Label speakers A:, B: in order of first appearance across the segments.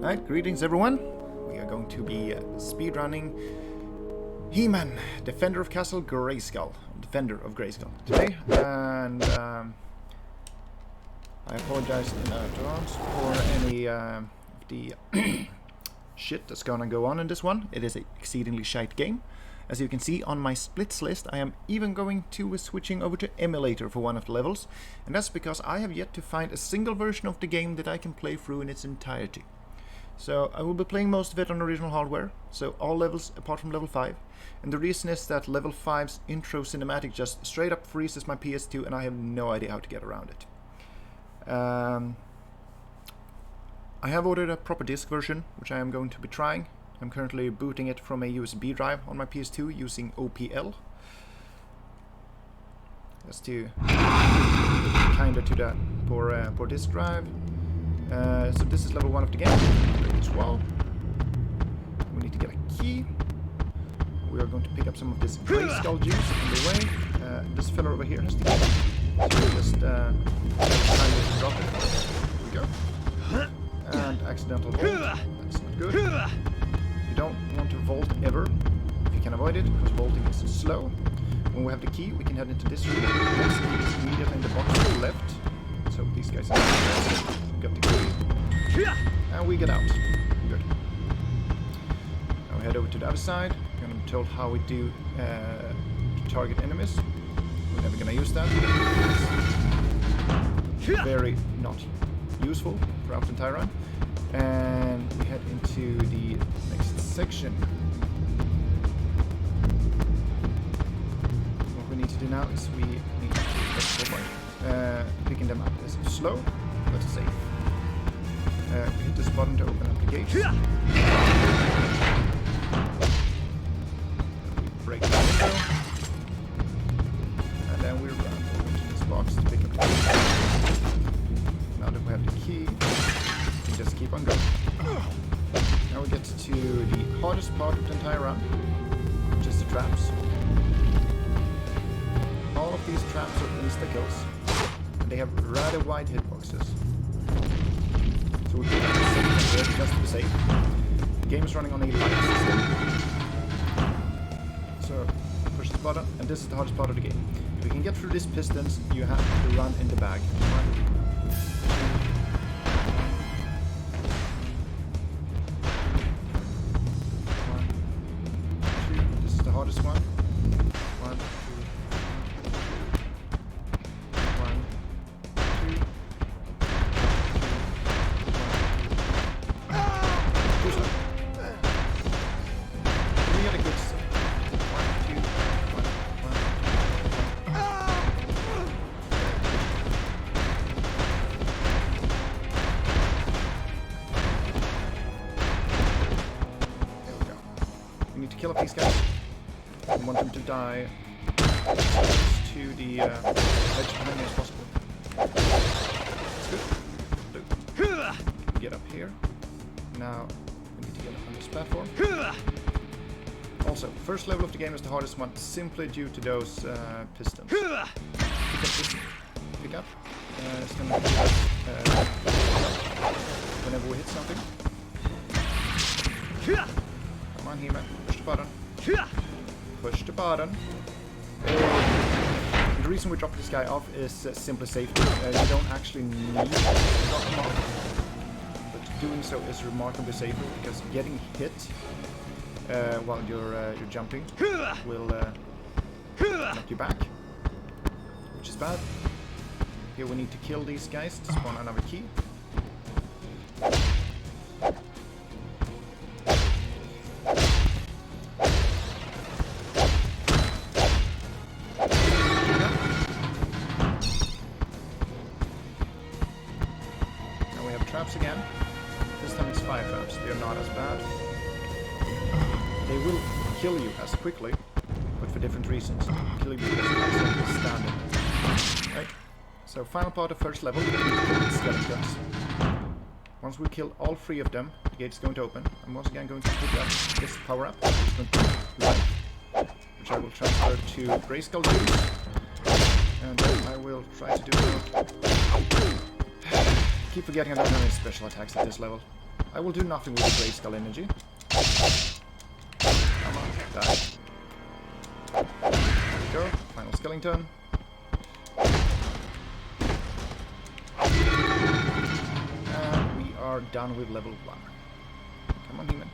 A: Alright, greetings everyone. We are going to be speedrunning He-Man, Defender of Castle Grayskull. Defender of Grayskull today, and I apologize in advance for any of the shit that's gonna go on in this one. It is an exceedingly shite game. As you can see on my splits list, I am even going to switching over to Emulator for one of the levels, and that's because I have yet to find a single version of the game that I can play through in its entirety. So I will be playing most of it on original hardware, so all levels apart from level 5. And the reason is that level 5's intro cinematic just straight up freezes my PS2 and I have no idea how to get around it. I have ordered a proper disc version, which I am going to be trying. I'm currently booting it from a USB drive on my PS2 using OPL. That's to kinda to the poor disk drive. So this is level 1 of the game. As well. We need to get a key. We are going to pick up some of this Grayskull juice on the way. This fella over here has to get it. So we'll just drop it. Here we go. And accidental vault. That's not good. You don't want to vault ever if you can avoid it, because vaulting is slow. When we have the key, we can head into this room. Next key is immediately in the box to the left. So these guys are got the key. And we get out. Good. Now we head over to the other side. We're going to be told how we do to target enemies. We're never going to use that. It's very not useful throughout the entire run. And we head into the next section. What we need to do now is we need to picking them up is slow, but safe. We hit this button to open up the gates. We break the window. And then we run over to this box to pick up the key. Now that we have the key, we just keep on going. Now we get to the hardest part of the entire run, which is the traps. All of these traps are insta-kills. They have rather wide hitboxes. So we'll keep it just to be safe. The game is running on a light system. So push the button, and this is the hardest part of the game. If you can get through these pistons, you have to run in the bag. 1, 2. This is the hardest one. 1, 2. Kill up these guys. I want them to die to the edge behind me as possible. That's good. Get up here. Now we need to get up on this platform. Also, first level of the game is the hardest one, simply due to those pistons. Pick up this. Pick up. It's gonna be whenever we hit something. Come on, He-Man. Push the button. Push the button. The reason we drop this guy off is simply safety. You don't actually need to drop him off, but doing so is remarkably safer, because getting hit while you're jumping will knock you back, which is bad. Here we need to kill these guys to spawn another key. Traps again. This time it's fire traps. They are not as bad. They will kill you as quickly, but for different reasons. Kill you because you're standing. Right? So final part of first level, we need to kill these skeletons. Once we kill all 3 of them, the gate's going to open. I'm once again going to pick up this power up, which I will transfer to Grayskull juice. And then I will try to do keep forgetting I don't have any special attacks at this level. I will do nothing with the Grayskull energy. Come on, die. There we go, final skeleton. And we are done with level 1. Come on, Human.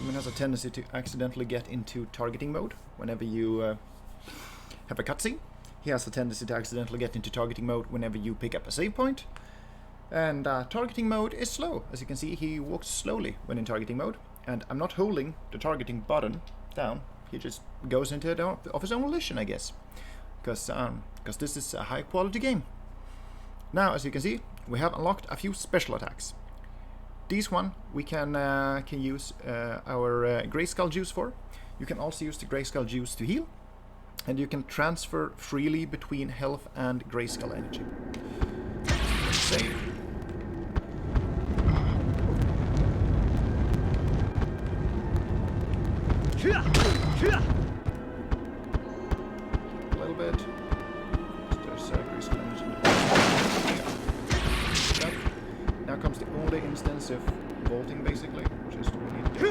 A: Human has a tendency to accidentally get into targeting mode whenever you have a cutscene. He has a tendency to accidentally get into targeting mode whenever you pick up a save point. And targeting mode is slow. As you can see, he walks slowly when in targeting mode. And I'm not holding the targeting button down. He just goes into it of his own volition, I guess. Because this is a high quality game. Now, as you can see, we have unlocked a few special attacks. These one we can use our Grayskull juice for. You can also use the Grayskull juice to heal. And you can transfer freely between health and Grayskull energy. Save. A little bit. There's Grayskull energy in the back. Now comes the only instance of vaulting, basically, which is what we need to do.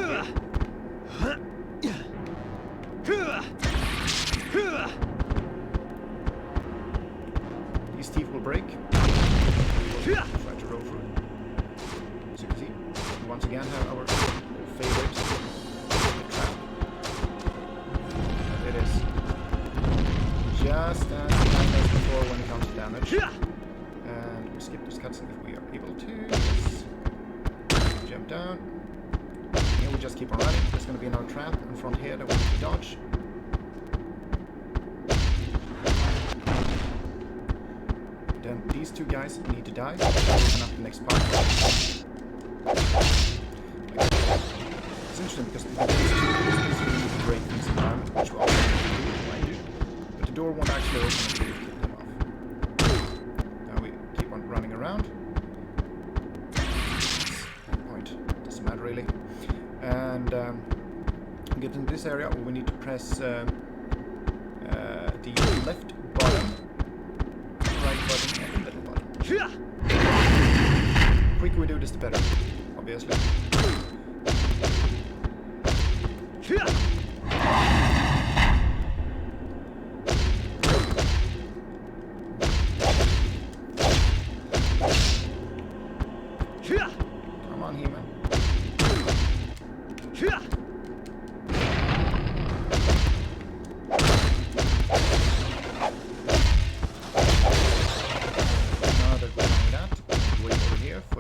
A: These teeth will break. We'll try to roll through. As you can see, we once again have our favorite trap. It is just as kind as before when it comes to damage. And we skip this cutscene if we are able to. Yes. Jump down. Here we just keep on running. There's going to be another trap in front here that we need to dodge. Then these two guys need to die. Open up the next part. It's interesting because these two need to break this environment, which will also mind you. But the door won't actually open until you kill them off. Now we keep on running around. Point. Doesn't matter really. And get in this area, we need to press the left button, right button, and the middle button. The quicker we do this, the better, obviously. Come on, He-Man.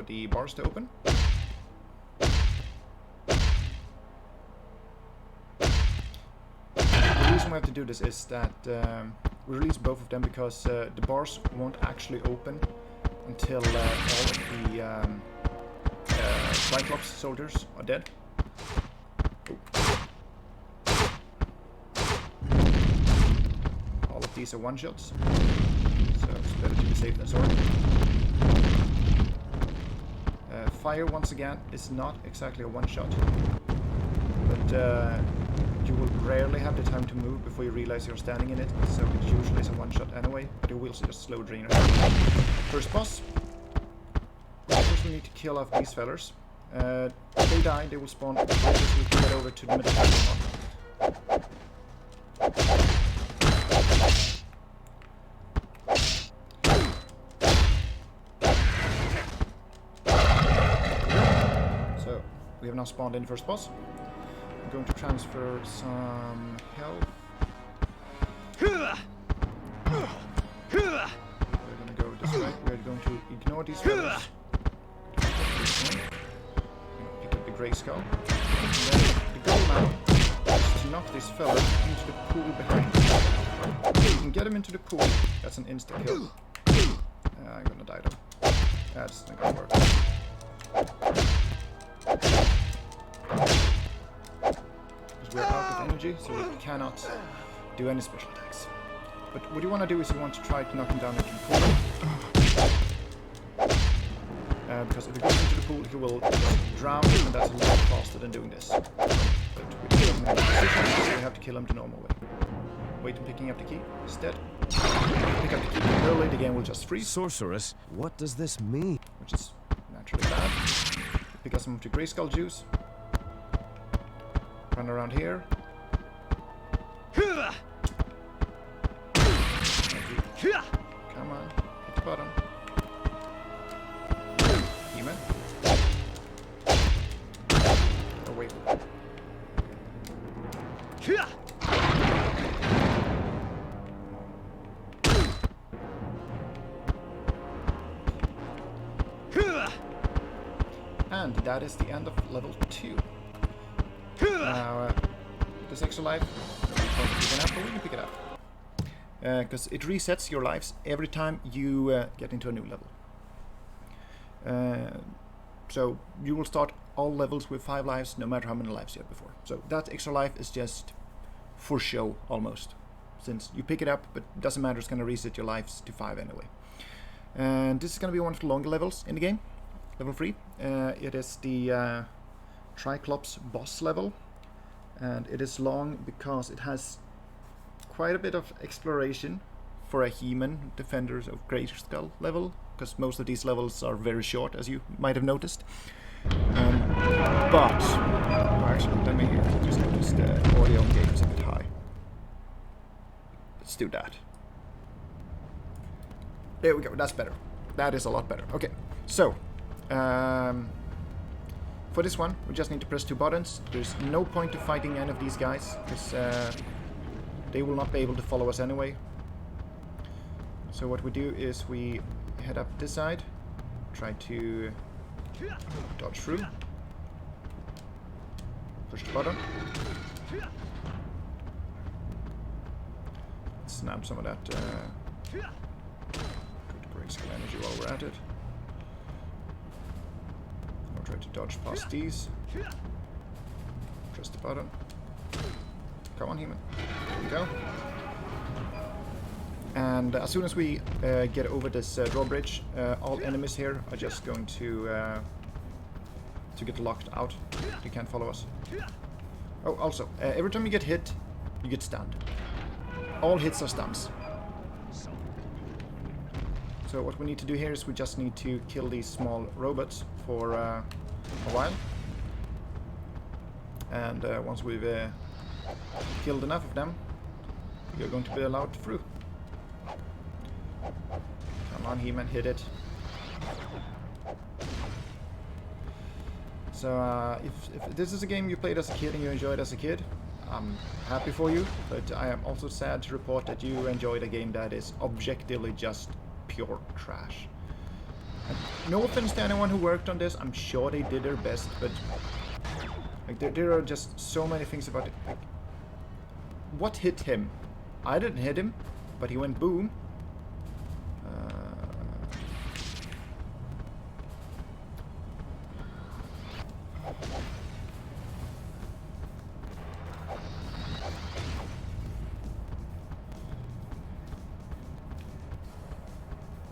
A: The bars to open. The reason we have to do this is that we release both of them because the bars won't actually open until all of the Triclops soldiers are dead. All of these are one-shots, so it's better to be safe than sorry. Fire, once again, is not exactly a one-shot, but you will rarely have the time to move before you realize you're standing in it, so it usually is a one-shot anyway, but it will just slow drain your health. First boss. First we need to kill off these fellers. If they die, they will spawn right as we can get over to the middle one. We have now spawned in the first boss. I'm going to transfer some health. We're going to go this way. We're going to ignore these fellas. Pick up the Grayskull. And then the goal now is to knock this fella into the pool behind. If you can get him into the pool, that's an instant kill. I'm going to die though. That's not going to work. Because we're out of energy, so we cannot do any special attacks. But what you want to do is you want to try to knock him down into the pool. Because if he goes into the pool, he will drown, and that's a lot faster than doing this. But we kill him in a position, so we have to kill him the normal way. Wait on picking up the key. Instead, pick up the key early, the game will just freeze.
B: Sorceress, what does this mean?
A: Which is naturally bad. Pick up some of the Grayskull juice. Run around here. Come on, hit the button. Demon. Oh wait. And that is the end of level 2. Now, this extra life, we can pick it up. Because it resets your lives every time you get into a new level. So you will start all levels with 5 lives, no matter how many lives you had before. So that extra life is just for show, almost. Since you pick it up, but it doesn't matter, it's going to reset your lives to 5 anyway. And this is going to be one of the longer levels in the game. Level 3. It is the Triclops boss level. And it is long because it has quite a bit of exploration for a He-Man Defenders of Grayskull level, because most of these levels are very short, as you might have noticed. But actually, let me just notice the audio game is a bit high. Let's do that. There we go. That's better. That is a lot better. Okay, so for this one, we just need to press 2 buttons. There's no point to fighting any of these guys, because they will not be able to follow us anyway. So what we do is we head up this side, try to dodge through, push the button, snap some of that good Grayskull energy while we're at it. I'll try to dodge past these, press the button. Come on, He-Man. There we go. And as soon as we get over this drawbridge, all enemies here are just going to get locked out. They can't follow us. Oh, also, every time you get hit, you get stunned. All hits are stuns. So what we need to do here is we just need to kill these small robots for a while. And once we've killed enough of them, you're going to be allowed through. Come on, He-Man, hit it. So if this is a game you played as a kid and you enjoyed as a kid, I'm happy for you, but I am also sad to report that you enjoyed a game that is objectively just pure trash. And no offense to anyone who worked on this, I'm sure they did their best, but like there are just so many things about it. Like, what hit him? I didn't hit him, but he went boom.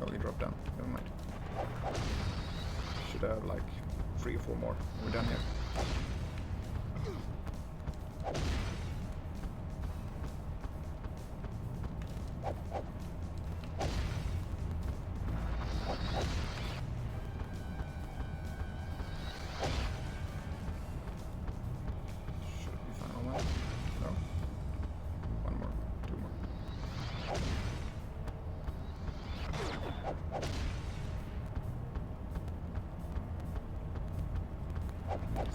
A: Oh, he dropped down. Never mind. Should have like 3 or 4 more. We're done here.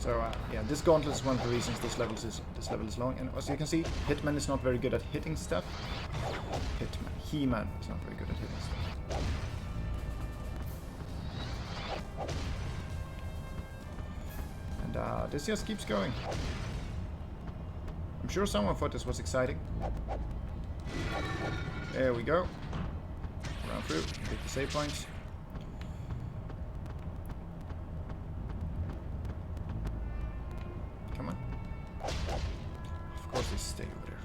A: So yeah, this gauntlet is one of the reasons this level is long. And as you can see, Hitman is not very good at hitting stuff. He-Man is not very good at hitting stuff. And this just keeps going. I'm sure someone thought this was exciting. There we go. Run through, take the save points. Come on. Of course they stay over there.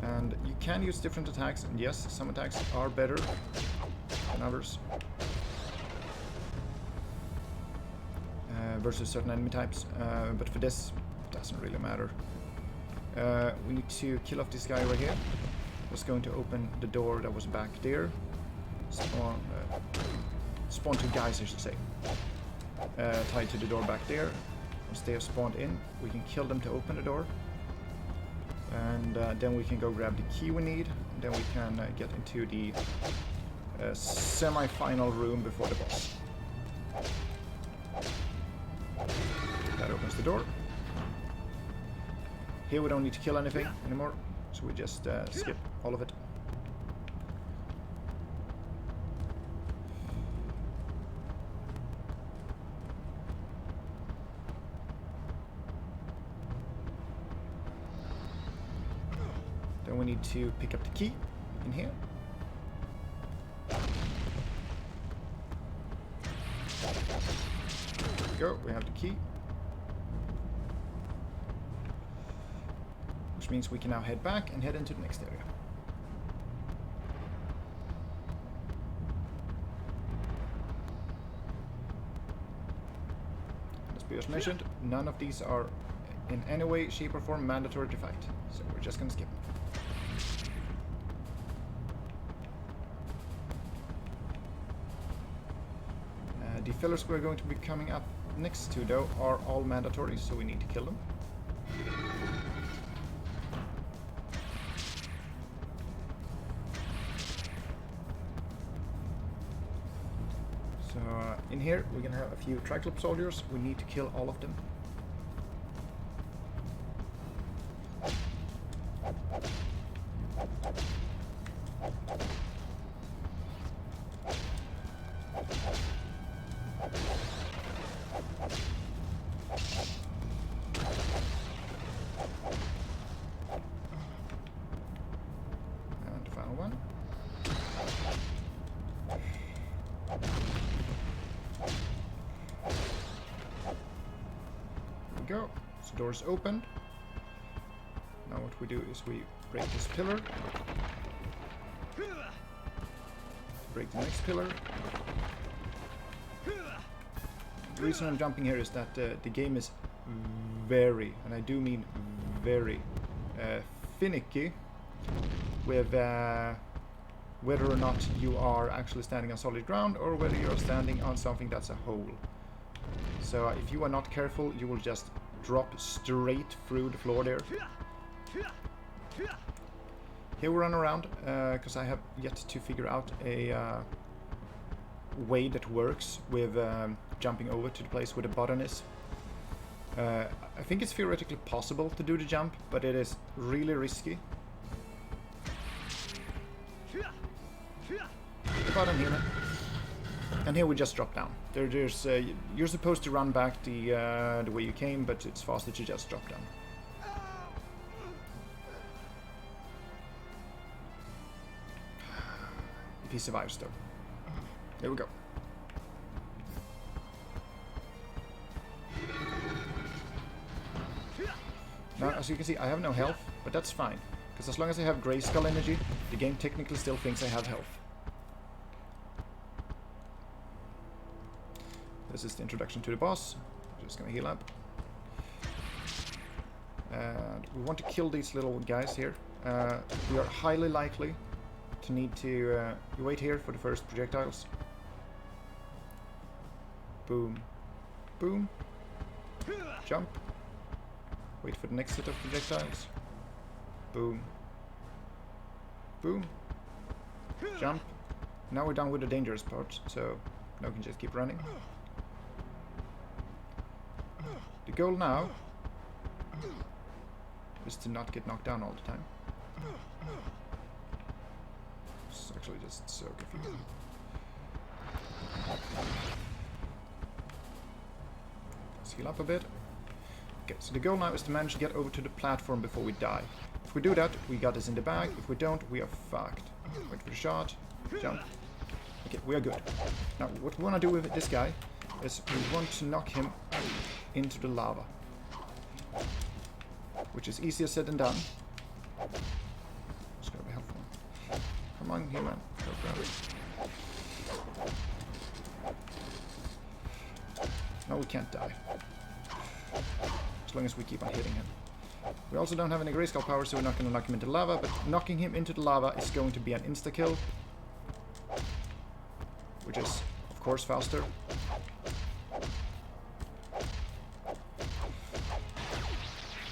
A: And you can use different attacks, and yes, some attacks are better than others. Versus certain enemy types, but for this, it doesn't really matter. We need to kill off this guy right here. was going to open the door that was back there. Spawn two guys, I should say. Tied to the door back there. Once they have spawned in, we can kill them to open the door. And then we can go grab the key we need. Then we can get into the semi-final room before the boss. That opens the door. Here we don't need to kill anything anymore, so we just skip all of it. Then we need to pick up the key in here. There we go, we have the key. Which means we can now head back and head into the next area. As Piers mentioned, none of these are in any way, shape or form mandatory to fight, so we're just gonna skip them. The fillers we're going to be coming up next to, though, are all mandatory, so we need to kill them. So in here we're gonna have a few Triclops soldiers. We need to kill all of them. And the final one. Go. So doors opened. Now what we do is we break this pillar. Break the next pillar. The reason I'm jumping here is that the game is very, and I do mean very, finicky with whether or not you are actually standing on solid ground or whether you're standing on something that's a hole. So if you are not careful, you will just drop straight through the floor there. Here we run around, because I have yet to figure out a way that works with jumping over to the place where the button is. I think it's theoretically possible to do the jump, but it is really risky. The button here, man. And here we just drop down. You're supposed to run back the way you came, but it's faster to just drop down. If he survives, though. There we go. Now, as you can see, I have no health, but that's fine. Because as long as I have Grayskull energy, the game technically still thinks I have health. This is the introduction to the boss. I'm just gonna heal up. And we want to kill these little guys here. We are highly likely to need to wait here for the first projectiles. Boom. Boom. Jump. Wait for the next set of projectiles. Boom. Boom. Jump. Now we're done with the dangerous part, so now we can just keep running. The goal now is to not get knocked down all the time. It's actually just so confusing. Let's heal up a bit. Okay, so the goal now is to manage to get over to the platform before we die. If we do that, we got this in the bag. If we don't, we are fucked. Wait for the shot. Jump. Okay, we are good. Now, what we want to do with this guy is we want to knock him into the lava. Which is easier said than done. Just gotta be helpful. Come on, here, man. Go grab it. No, we can't die. As long as we keep on hitting him. We also don't have any Grayskull power, so we're not going to knock him into lava, but knocking him into the lava is going to be an insta-kill. Which is, of course, faster.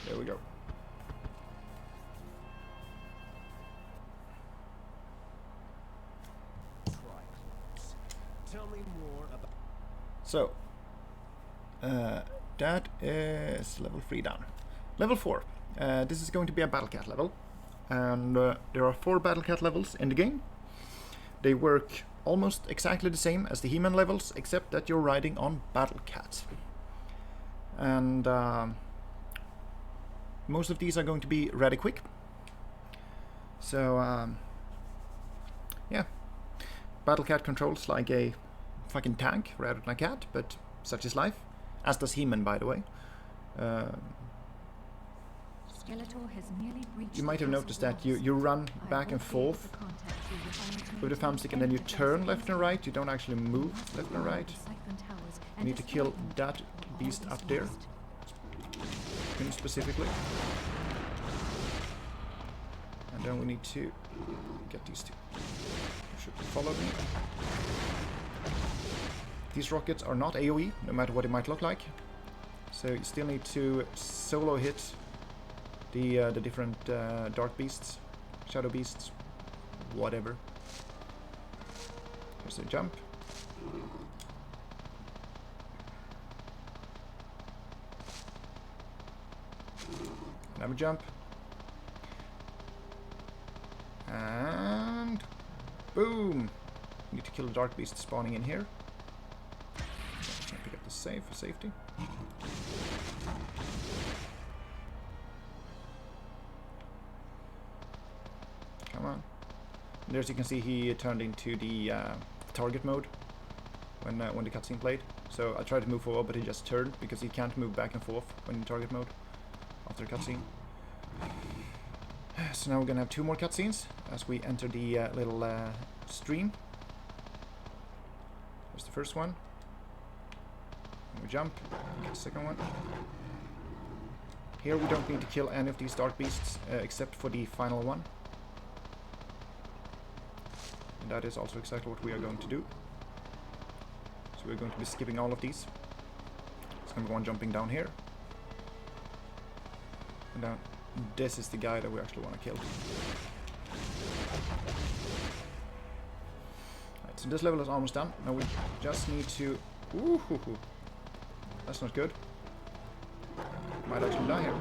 A: There we go.
B: Triclops. Tell me more about...
A: So, that is level 3 down. Level 4. This is going to be a Battle Cat level. And there are 4 Battle Cat levels in the game. They work almost exactly the same as the He-Man levels, except that you're riding on Battle Cats. And most of these are going to be rather quick. So, yeah. Battle Cat controls like a fucking tank rather than a cat, but such is life. As does He-Man, by the way. You might have noticed that you run back and forth with the thumbstick and then you turn left and right. You don't actually move left and right. You need to kill that beast up there. Him specifically. And then we need to get these two. You should follow me. These rockets are not AoE, no matter what it might look like. So you still need to solo hit the different dark beasts, shadow beasts, whatever. Here's a jump. Another jump. And boom! Need to kill the dark beast spawning in here. Pick up the save for safety. Come on. And as you can see, he turned into the target mode when the cutscene played. So I tried to move forward, but he just turned because he can't move back and forth when in target mode after the cutscene. So now we're gonna have 2 more cutscenes as we enter the little stream. There's the first one. And we jump. Get the second one. Here we don't need to kill any of these dark beasts except for the final one. And that is also exactly what we are going to do. So we're going to be skipping all of these. There's going to be one jumping down here. And down. This is the guy that we actually want to kill. Right, so this level is almost done. Now we just need to... Ooh, hoo, hoo. That's not good. Might actually die here.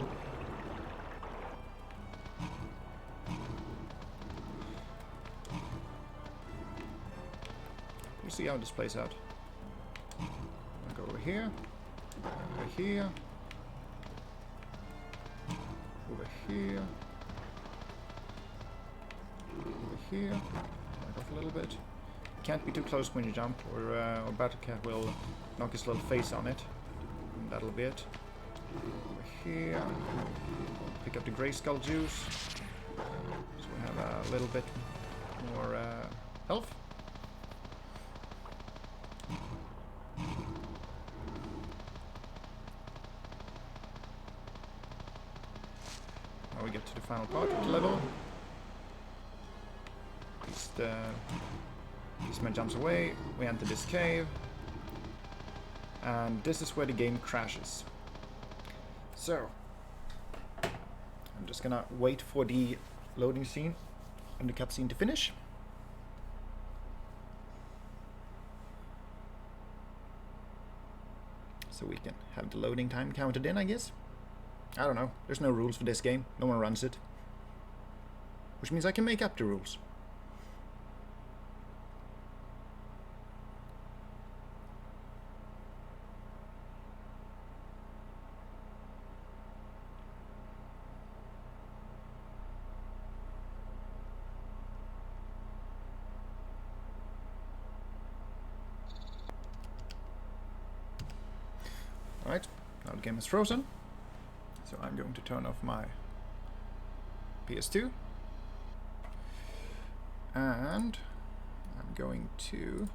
A: We'll see how this plays out. I'll go over here. Over here. Over here. Over here. Back off a little bit. Can't be too close when you jump, or Battle Cat will knock his little face on it. And that'll be it. Over here. Pick up the Grayskull juice. So we have a little bit more health. Now we get to the final part of the level. This man jumps away. We enter this cave. And this is where the game crashes. So, I'm just gonna wait for the loading scene and the cutscene to finish. So we can have the loading time counted in, I guess. I don't know. There's no rules for this game. No one runs it. Which means I can make up the rules. Alright, now the game is frozen. So I'm going to turn off my PS2. And I'm going to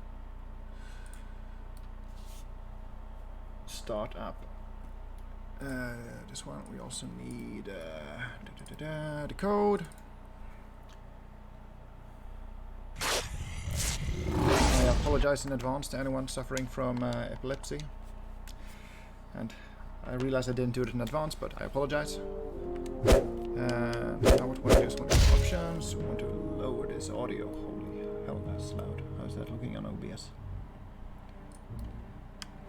A: start up This one we also need the code. I apologize in advance to anyone suffering from epilepsy. And I realize I didn't do it in advance, but I apologize. And now what we want to do is want to do options. We want to lower this audio. Holy hell, that's loud. How's that looking on OBS?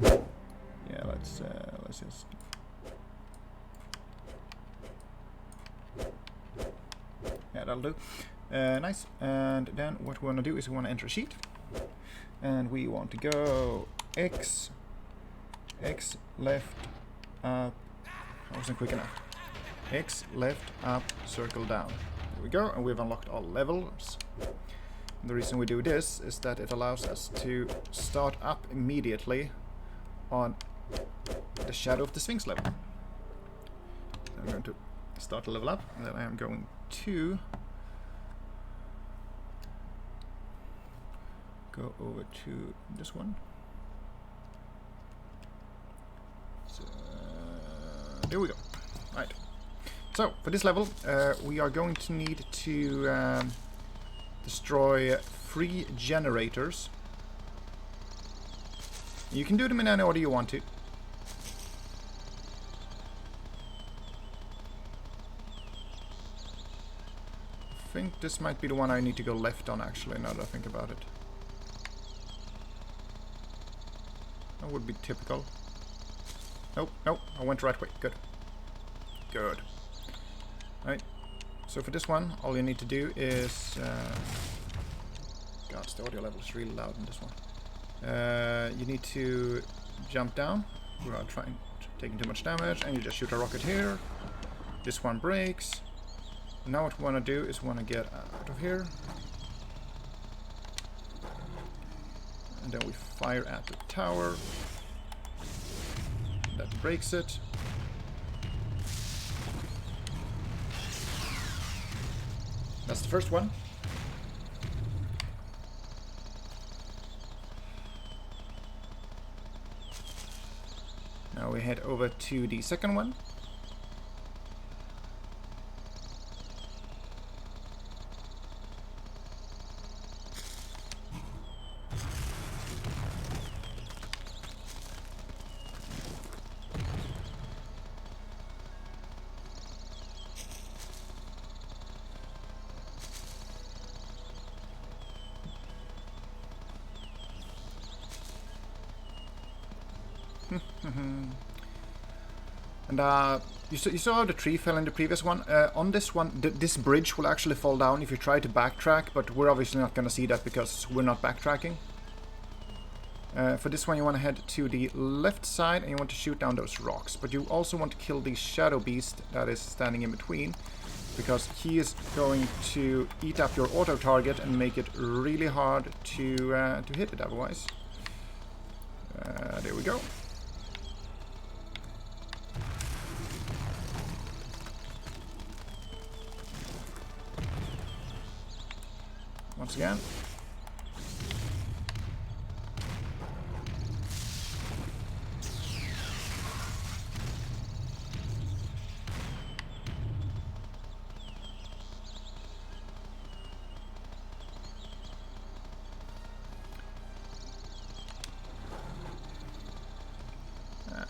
A: Yeah, let's just. Yeah, that'll do. Nice. And then what we want to do is we want to enter a sheet, and we want to go X left up. I wasn't quick enough. X left up, circle down. There we go, and we've unlocked all levels. And the reason we do this is that it allows us to start up immediately on the Shadow of the Sphinx level. So I'm going to start the level up, and then I am going to go over to this one. So there we go. Right. So for this level, we are going to need to destroy 3 generators. You can do them in any order you want to. I think this might be the one I need to go left on, actually, now that I think about it. That would be typical. Nope, nope, I went the right way. Good. Good. Right. So for this one, all you need to do is... God, the audio level is really loud in this one. You need to jump down without taking too much damage, and you just shoot a rocket here. This one breaks. Now what we want to do is we want to get out of here. And then we fire at the tower. That breaks it. That's the first one. Now we head over to the second one. And you saw how the tree fell in the previous one. On this one, this bridge will actually fall down if you try to backtrack, but we're obviously not going to see that because we're not backtracking. For this one, you want to head to the left side and you want to shoot down those rocks. But you also want to kill the shadow beast that is standing in between, because he is going to eat up your auto target and make it really hard to hit it otherwise. There we go. Once again.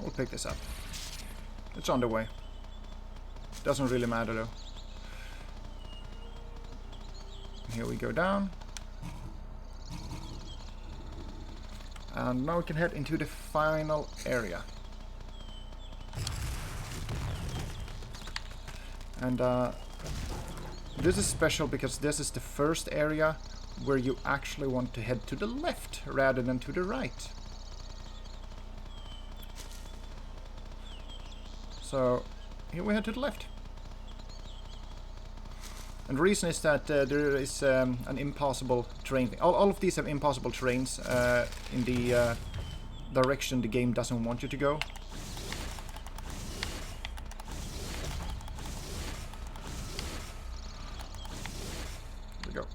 A: We'll pick this up. It's on the way. Doesn't really matter though. Here we go down. And now we can head into the final area. And this is special because this is the first area where you actually want to head to the left rather than to the right. So here we head to the left. And the reason is that there is an impossible terrain. All of these have impossible terrains in the direction the game doesn't want you to go. There we go.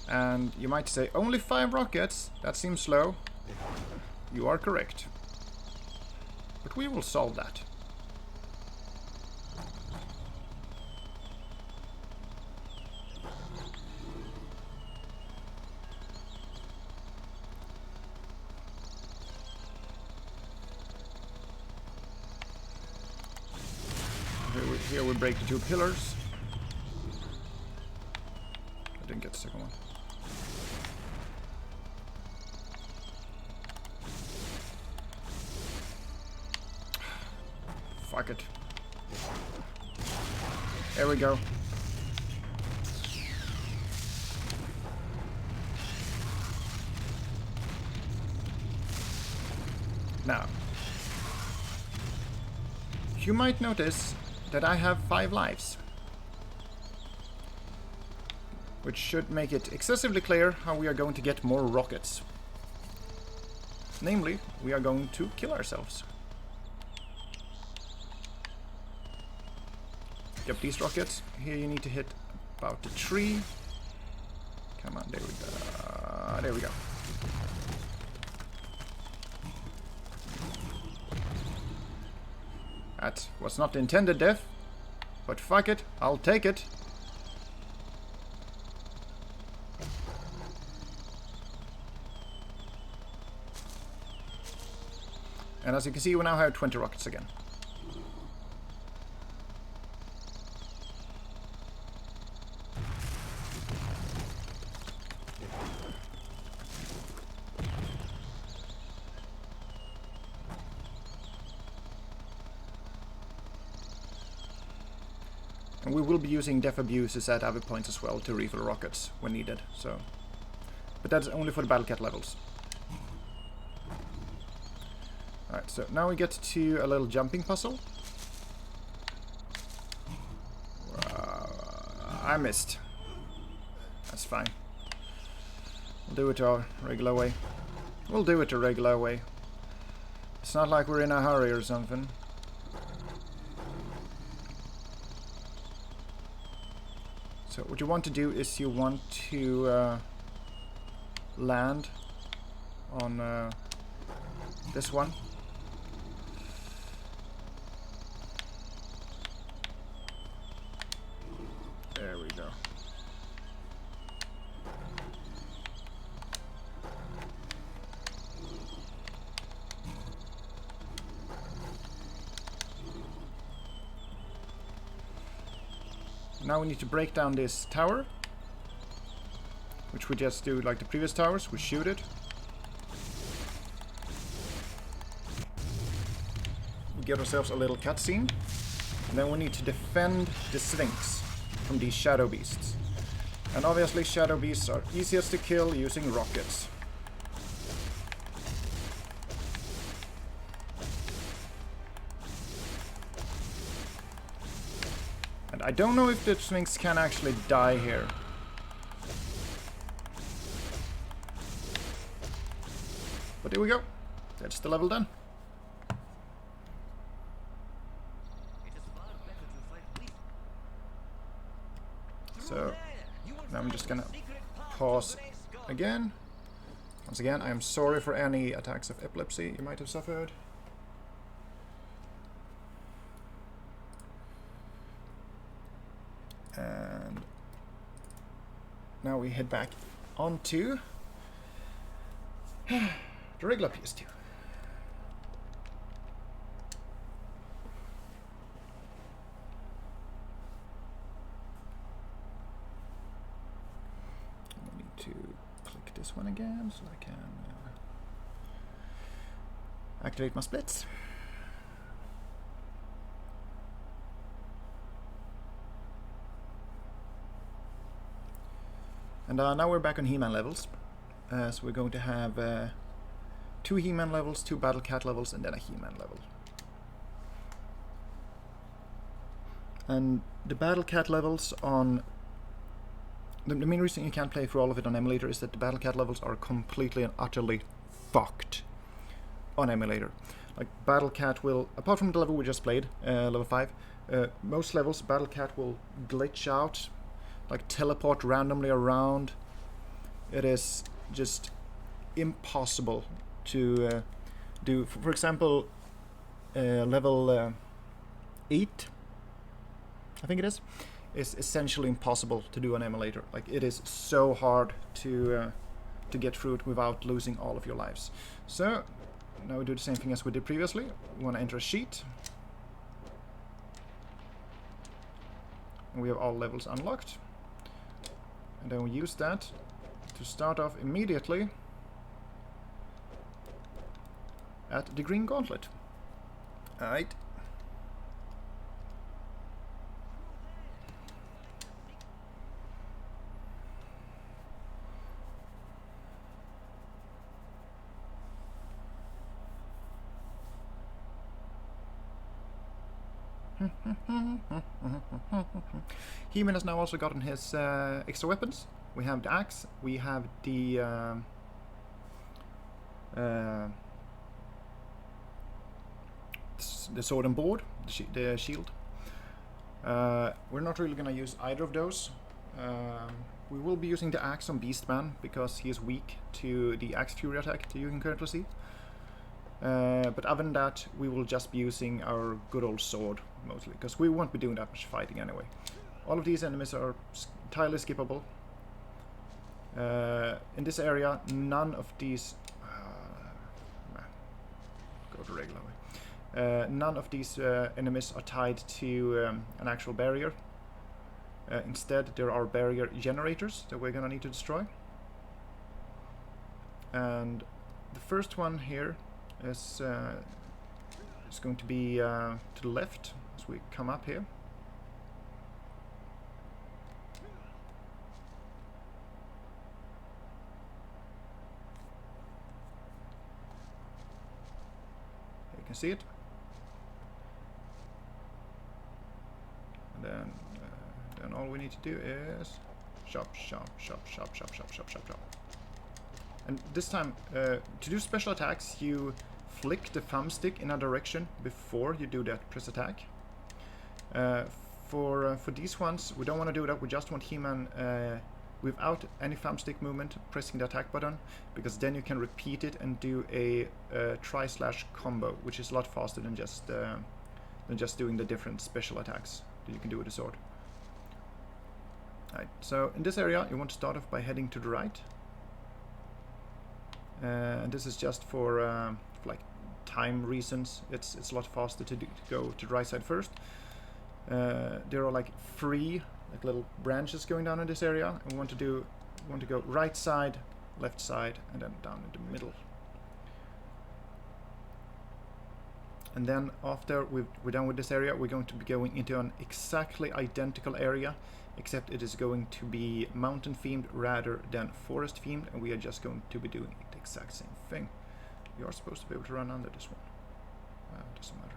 A: And you might say, only 5 rockets? That seems slow. You are correct. But we will solve that. Here we break the 2 pillars. I didn't get the second one. Fuck it. There we go. Now, you might notice that I have 5 lives, which should make it excessively clear how we are going to get more rockets. Namely, we are going to kill ourselves. Get these rockets. Here you need to hit about the tree. Come on, there we go. There we go. That was not the intended death, but fuck it, I'll take it. And as you can see, we now have 20 rockets again. And we will be using def abuses at other points as well to refill rockets when needed. So, but that's only for the battle cat levels. Alright, so now we get to a little jumping puzzle. I missed. That's fine. We'll do it our regular way. We'll do it a regular way. It's not like we're in a hurry or something. So what you want to do is you want to land on this one. There we go. Now we need to break down this tower, which we just do like the previous towers. We shoot it. We get ourselves a little cutscene. And then we need to defend the Sphinx from these shadow beasts. And obviously shadow beasts are easiest to kill using rockets. And I don't know if the Sphinx can actually die here. But here we go. That's the level done. So now I'm just gonna pause again. Once again, I am sorry for any attacks of epilepsy you might have suffered. And now we head back onto the regular PS2. I need to click this one again so I can activate my splits. And now we're back on He-Man levels. So we're going to have 2 He-Man levels, 2 Battle Cat levels, and then a He-Man level. And the Battle Cat levels on... The main reason you can't play through all of it on Emulator is that the Battle Cat levels are completely and utterly fucked on Emulator. Like, Battle Cat will... Apart from the level we just played, level 5, most levels Battle Cat will glitch out, like teleport randomly around. it is just impossible to do. For example, level 8, I think it is essentially impossible to do on Emulator. Like, it is so hard to get through it without losing all of your lives. So now we do the same thing as we did previously. We want to enter a sheet. And we have all levels unlocked. And then we use that to start off immediately at the green gauntlet. Alright. He-Man has now also gotten his extra weapons. We have the axe, we have the sword and board, the shield. We're not really going to use either of those. We will be using the axe on Beastman because he is weak to the axe fury attack that you can currently see. But other than that, we will just be using our good old sword mostly, because we won't be doing that much fighting anyway. All of these enemies are entirely skippable. In this area, none of these... go the regular way. None of these enemies are tied to an actual barrier. Instead, there are barrier generators that we're gonna need to destroy. And the first one here is going to be to the left as we come up here. You can see it. And then all we need to do is shop, shop, shop, shop, shop, shop, shop, shop, shop. And this time, to do special attacks, you flick the thumbstick in a direction before you do that press attack. For these ones, we don't want to do that. We just want He-Man without any thumbstick movement pressing the attack button, because then you can repeat it and do a tri-slash-combo, which is a lot faster than just doing the different special attacks that you can do with the sword. Alright, so in this area, you want to start off by heading to the right. And this is just for like time reasons. It's a lot faster to go to the right side first. There are like 3 like little branches going down in this area, and we want to go right side, left side, and then down in the middle. And then after we're done with this area, we're going to be going into an exactly identical area, except it is going to be mountain themed rather than forest themed, and we are just going to be doing the exact same thing. You are supposed to be able to run under this one. Doesn't matter.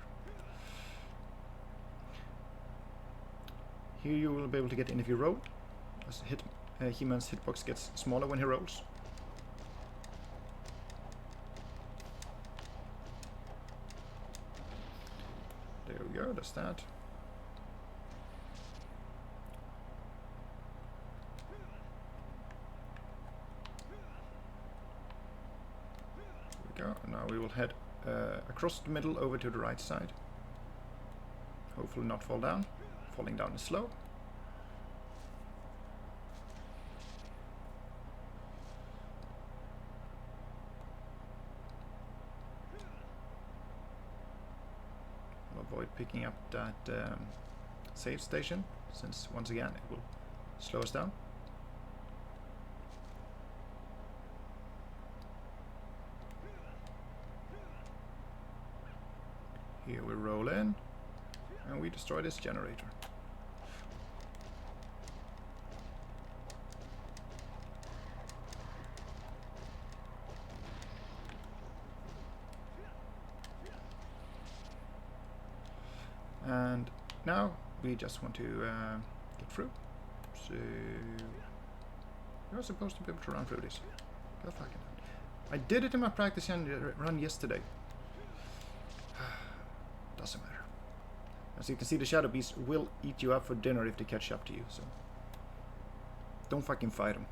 A: Here you will be able to get in if you roll, as He-Man's hitbox gets smaller when he rolls. There we go, that's that. Now we will head across the middle over to the right side. Hopefully not fall down. Falling down is slow. I'll avoid picking up that save station, since once again it will slow us down. Here we roll in, and we destroy this generator. And now we just want to get through. So you're supposed to be able to run through this. Go fucking. I did it in my practice run yesterday. Doesn't matter. As you can see, the Shadow Beast will eat you up for dinner if they catch up to you, so don't fucking fight them.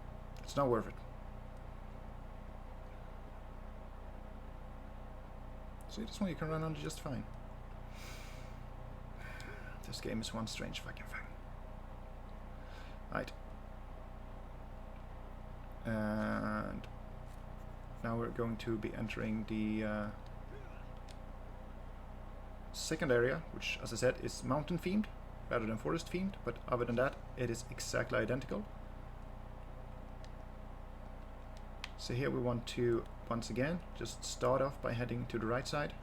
A: It's not worth it. See, this one you can run under just fine. This game is one strange fucking thing. Right. And now we're going to be entering the second area, which, as I said, is mountain themed rather than forest themed, but other than that, it is exactly identical. So here we want to, once again, just start off by heading to the right side.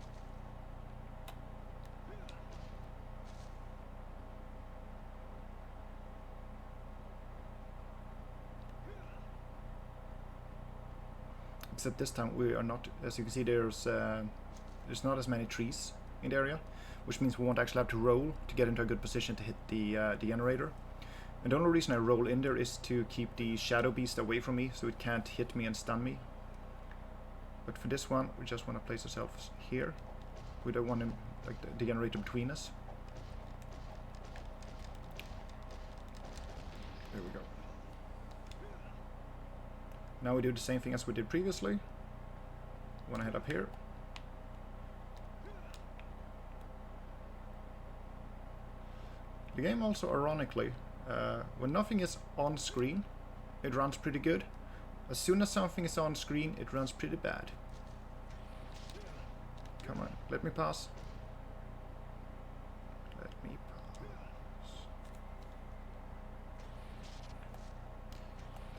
A: Except this time we are not, as you can see, there's not as many trees in the area, which means we won't actually have to roll to get into a good position to hit the generator. And the only reason I roll in there is to keep the shadow beast away from me, so it can't hit me and stun me. But for this one, we just want to place ourselves here. We don't want him, like, the generator between us. There we go. Now we do the same thing as we did previously. Want to head up here. The game also, ironically, when nothing is on screen, it runs pretty good. As soon as something is on screen, it runs pretty bad. Come on, let me pass. Let me pass.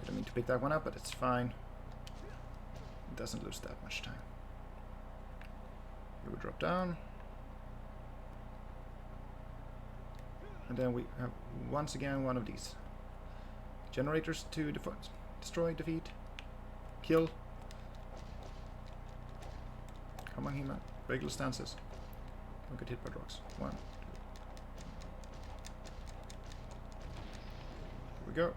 A: Didn't mean to pick that one up, but it's fine. It doesn't lose that much time. Here we drop down. And then we have once again one of these generators to destroy, defeat, kill. Come on, He-Man. Regular stances. Don't get hit by rocks. 1, 2. Here we go.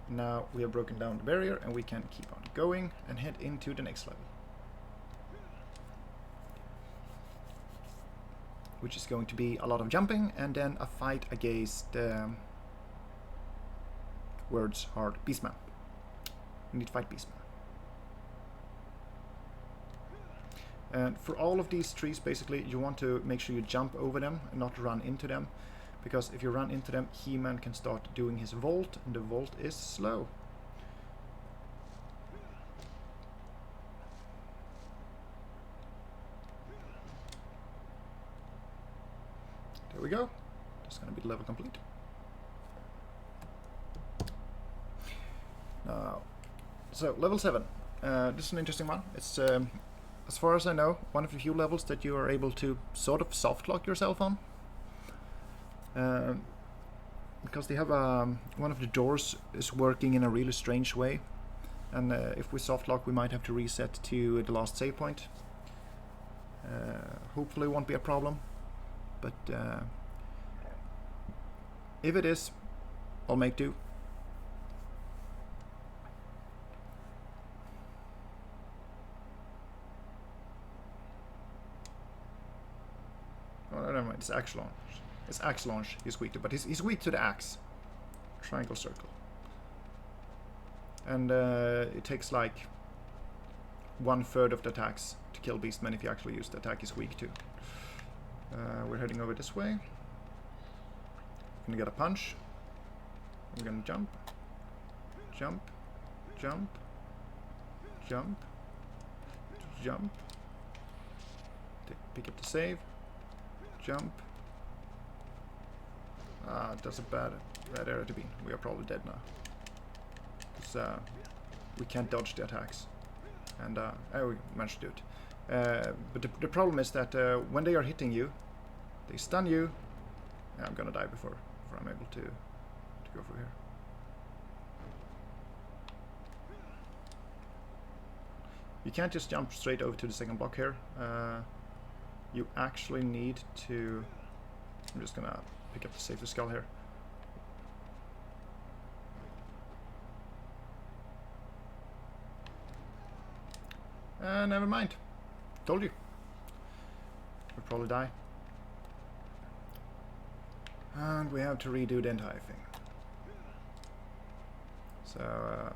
A: Now we have broken down the barrier and we can keep on going and head into the next level, which is going to be a lot of jumping and then a fight against words hard Beastman. We need to fight Beastman. And for all of these trees, basically, you want to make sure you jump over them and not run into them, because if you run into them, He-Man can start doing his vault, and the vault is slow. There we go. That's going to be the level complete. Now, so level 7. This is an interesting one. It's, as far as I know, one of the few levels that you are able to sort of soft lock yourself on. Because they have one of the doors is working in a really strange way, and if we soft lock, we might have to reset to the last save point. Hopefully, it won't be a problem. But if it is, I'll make do. Oh, never mind. It's axe launch. It's axe launch he's weak to, but he's weak to the axe. Triangle circle. And it takes like 1/3 of the attacks to kill Beastman if you actually use the attack he's weak to. We're heading over this way. We're gonna get a punch. We're gonna jump. Jump. Jump. Jump. Jump. Pick up the save. Jump. That's a bad area to be in. We are probably dead now. Because we can't dodge the attacks. And we managed to do it. But the problem is that when they are hitting you, they stun you. Yeah, I'm gonna die before I'm able to go through here. You can't just jump straight over to the second block here. You actually need to... I'm just gonna pick up the safety skull here. Never mind. Told you. We'll probably die. And we have to redo the entire thing. So...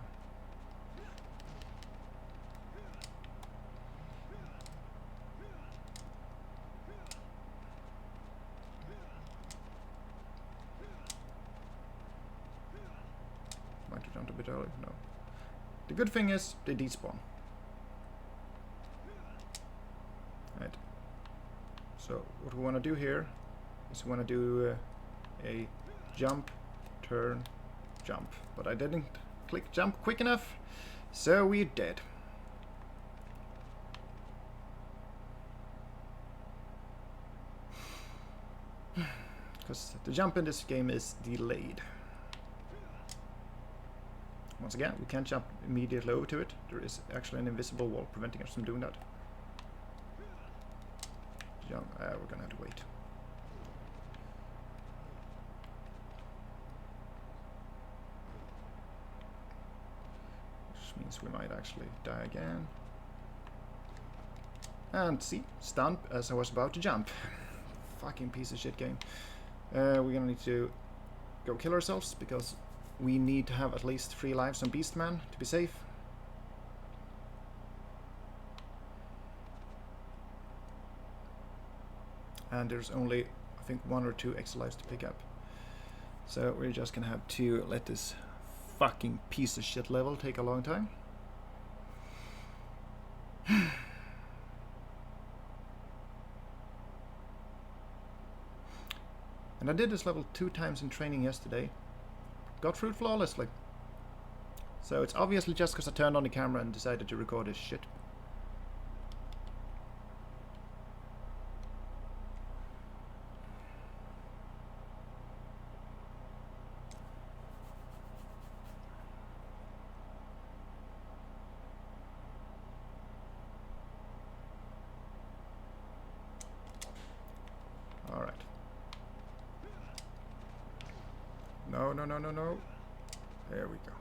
A: a bit early? No. The good thing is they despawn. Right. So what we want to do here is we want to do a jump, turn, jump. But I didn't click jump quick enough, so we're dead. Because the jump in this game is delayed. Once again, we can't jump immediately over to it. There is actually an invisible wall preventing us from doing that. Jump. We're gonna have to wait. Which means we might actually die again. And see, stunned as I was about to jump. Fucking piece of shit game. We're gonna need to go kill ourselves because we need to have at least 3 lives on Beastman to be safe. And there's only, I think, 1 or 2 extra lives to pick up. So we're just gonna have to let this fucking piece of shit level take a long time. And I did this level 2 times in training yesterday. Got through it flawlessly. So it's obviously just because I turned on the camera and decided to record this shit. Alright. No, no, no, no, no. There we go.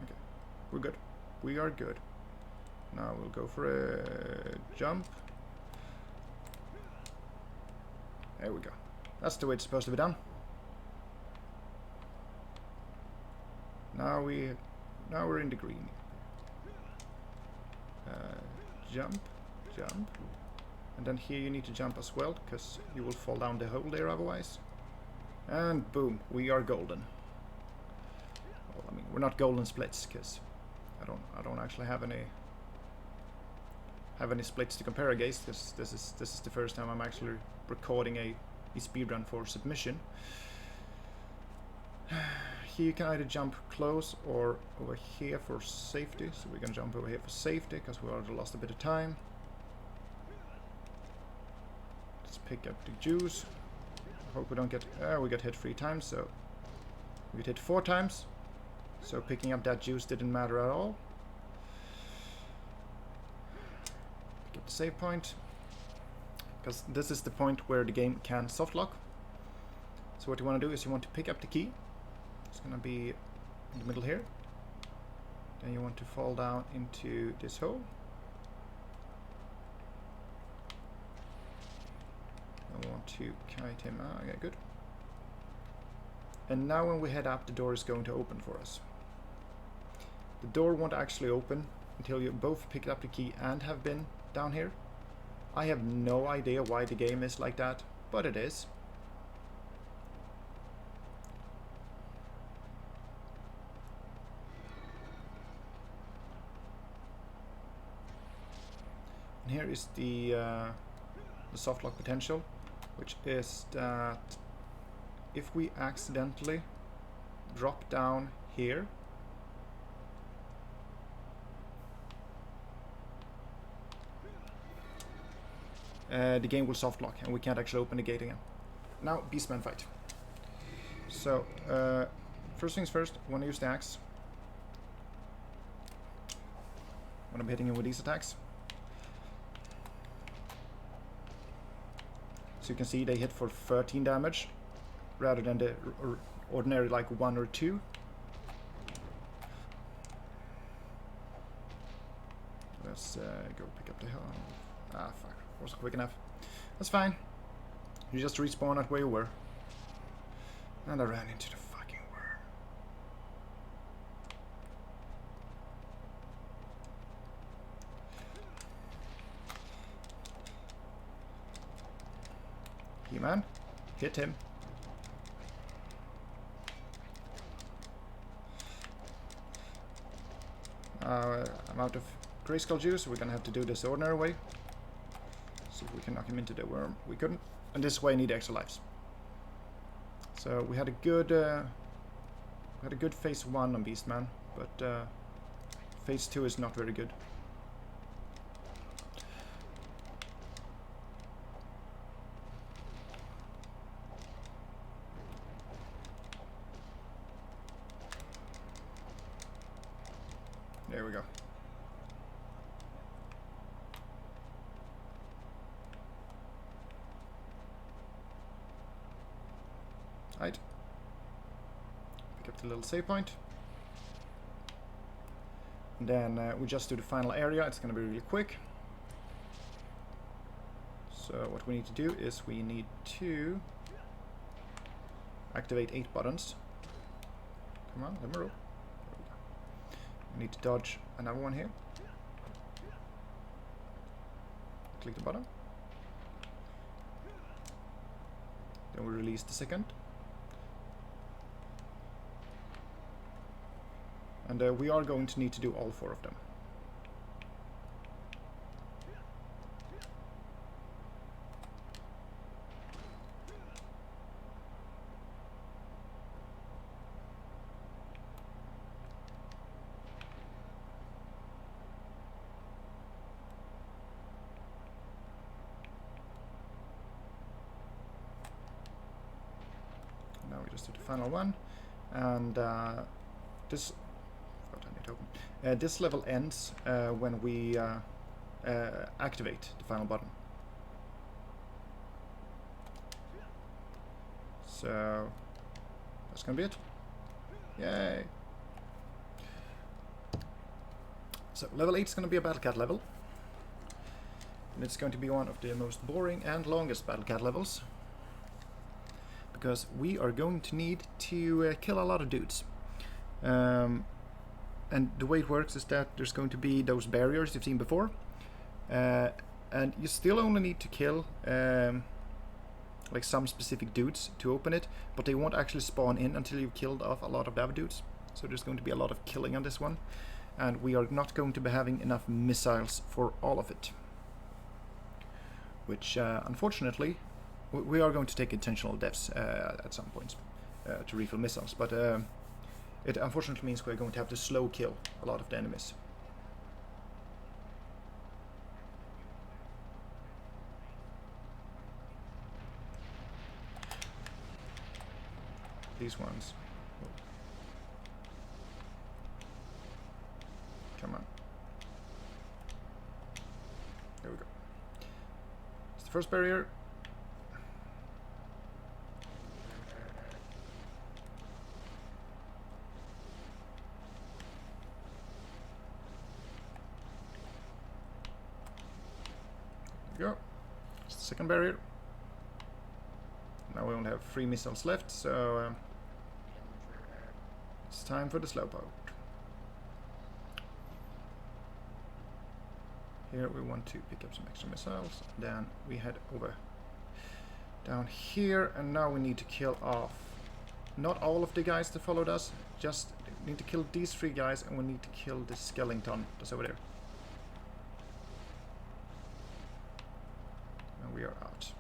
A: Okay. We're good. We are good. Now we'll go for a jump. There we go. That's the way it's supposed to be done. Now we're in the green. Jump, jump, and then here you need to jump as well, because you will fall down the hole there otherwise. And boom, we are golden. Well, I mean, we're not golden splits, because I don't actually have any splits to compare against. This is the first time I'm actually recording a speedrun for submission. Here you can either jump close or over here for safety. So we're gonna jump over here for safety because we already lost a bit of time. Let's pick up the juice. Hope we don't get. We got hit 3 times, so we get hit 4 times. So picking up that juice didn't matter at all. Pick up the save point, because this is the point where the game can soft lock. So what you want to do is you want to pick up the key. It's gonna be in the middle here. Then you want to fall down into this hole. I want to kite him out. Okay, good. And now when we head up, the door is going to open for us. The door won't actually open until you both picked up the key and have been down here. I have no idea why the game is like that, but it is. And here is the soft lock potential, which is that if we accidentally drop down here, the game will soft lock and we can't actually open the gate again. Now, Beastman fight. So, first things first, I want to use the axe when I'm hitting him with these attacks. So you can see they hit for 13 damage rather than the ordinary like 1 or 2. Let's go pick up the hill. Ah, fuck. Wasn't quick enough. That's fine. You just respawn at where you were. And I ran into the fucking worm. He-Man. Hit him. I'm out of Grayskull juice, so we're gonna have to do this the ordinary way. See if we can knock him into the worm. We couldn't. And this way I need extra lives. So we had a good phase 1 on Beastman, but phase 2 is not very good. There we go. Right. Pick up the little save point. And then we just do the final area. It's going to be really quick. So what we need to do is we need to activate 8 buttons. Come on, let me roll. We need to dodge another one here. Click the button. Then we release the second. And we are going to need to do all 4 of them. Now we just do the final one, and this. This level ends when we activate the final button. So that's gonna be it. Yay! So level 8 is gonna be a Battle Cat level, and it's going to be one of the most boring and longest Battle Cat levels, because we are going to need to kill a lot of dudes. And the way it works is that there's going to be those barriers you've seen before, and you still only need to kill like some specific dudes to open it, but they won't actually spawn in until you've killed off a lot of the other dudes. So there's going to be a lot of killing on this one, and we are not going to be having enough missiles for all of it, which unfortunately we are going to take intentional deaths at some points to refill missiles, but it unfortunately means we're going to have to slow kill a lot of the enemies. These ones. Come on. There we go. It's the first barrier. Go. It's the second barrier. Now we only have 3 missiles left, so it's time for the slowpoke. Here we want to pick up some extra missiles. Then we head over down here, and now we need to kill off not all of the guys that followed us, just need to kill these 3 guys, and we need to kill the skeleton that's over there. We are out.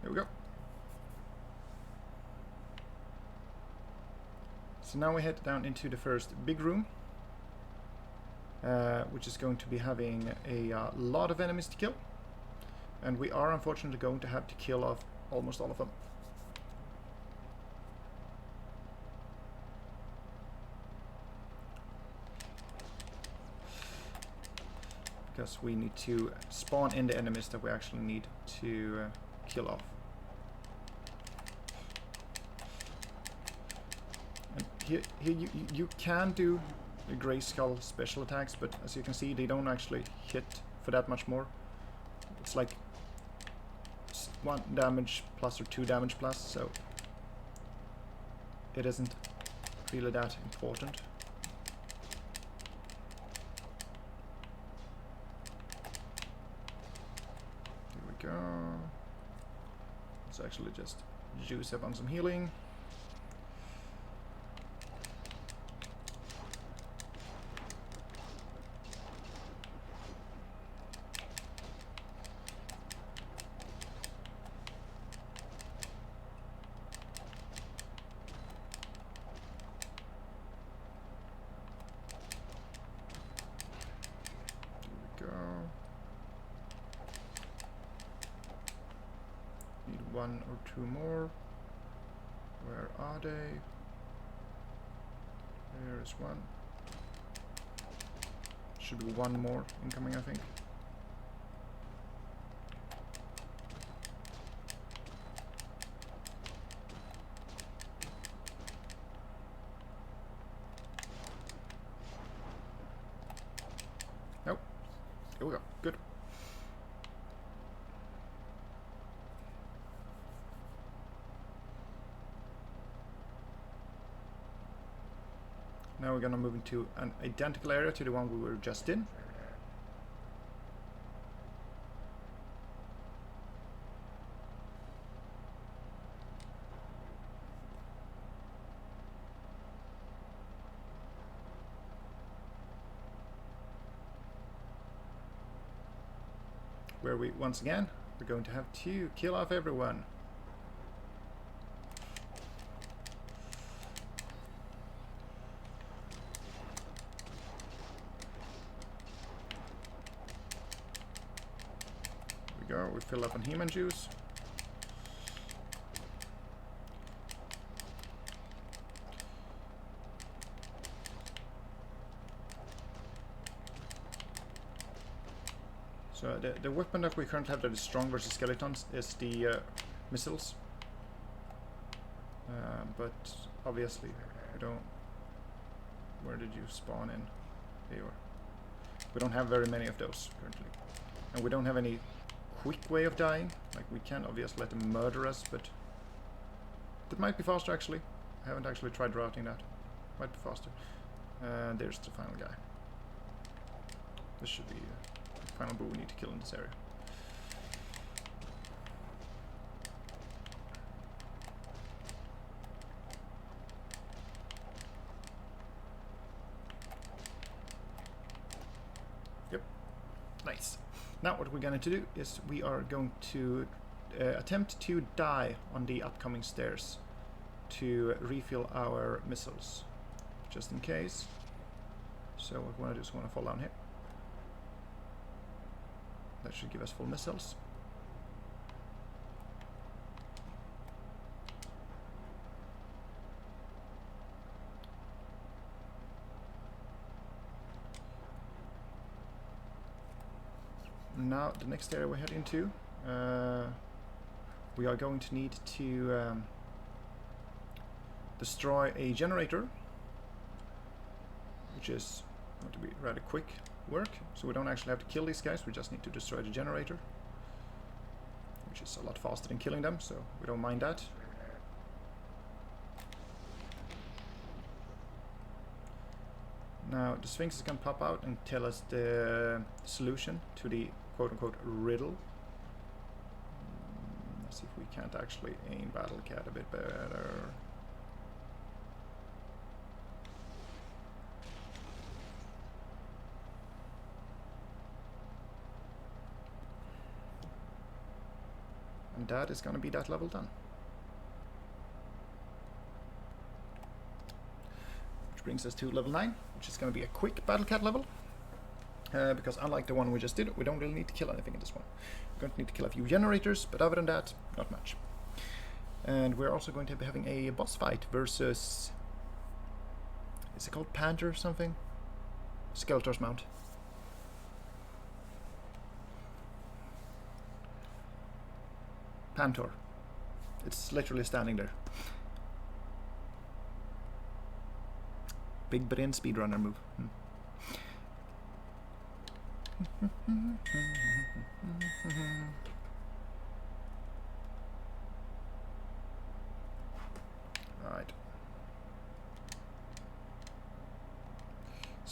A: There we go. So now we head down into the first big room, which is going to be having a lot of enemies to kill. And we are unfortunately going to have to kill off almost all of them. Because we need to spawn in the enemies that we actually need to kill off. And here you can do the Grayskull special attacks, but as you can see, they don't actually hit for that much more. It's like 1 damage plus or 2 damage plus, so it isn't really that important. Here we go. Let's actually just juice up on some healing. Need 1 or 2 more. Where are they? There is 1. Should be 1 more incoming, I think. Nope. Here we go. Good. Now we're gonna move into an identical area to the one we were just in. Where we, once again, we're going to have to kill off everyone. We fill up on human juice. So the weapon that we currently have that is strong versus skeletons is the missiles. But obviously we don't... Where did you spawn in? There you are. We don't have very many of those currently. And we don't have any quick way of dying. Like, we can obviously let them murder us, but that might be faster actually. I haven't actually tried routing that. Might be faster. There's the final guy. This should be the final boo we need to kill in this area. Yep. Nice. Now what we're going to do is we are going to attempt to die on the upcoming stairs to refill our missiles, just in case. So what we want to do is we want to fall down here. That should give us full missiles. Now the next area we head into, we are going to need to destroy a generator, which is going to be rather quick work, so we don't actually have to kill these guys, we just need to destroy the generator, which is a lot faster than killing them, so we don't mind that. Now the Sphinx is going to pop out and tell us the solution to the quote-unquote riddle. Let's see if we can't actually aim Battle Cat a bit better. And that is going to be that level done. Which brings us to level 9, which is going to be a quick Battle Cat level. Because unlike the one we just did, we don't really need to kill anything in this one. We're going to need to kill a few generators, but other than that, not much. And we're also going to be having a boss fight versus... Is it called Pantor or something? Skeletor's mount. Pantor. It's literally standing there. Big brain speedrunner move.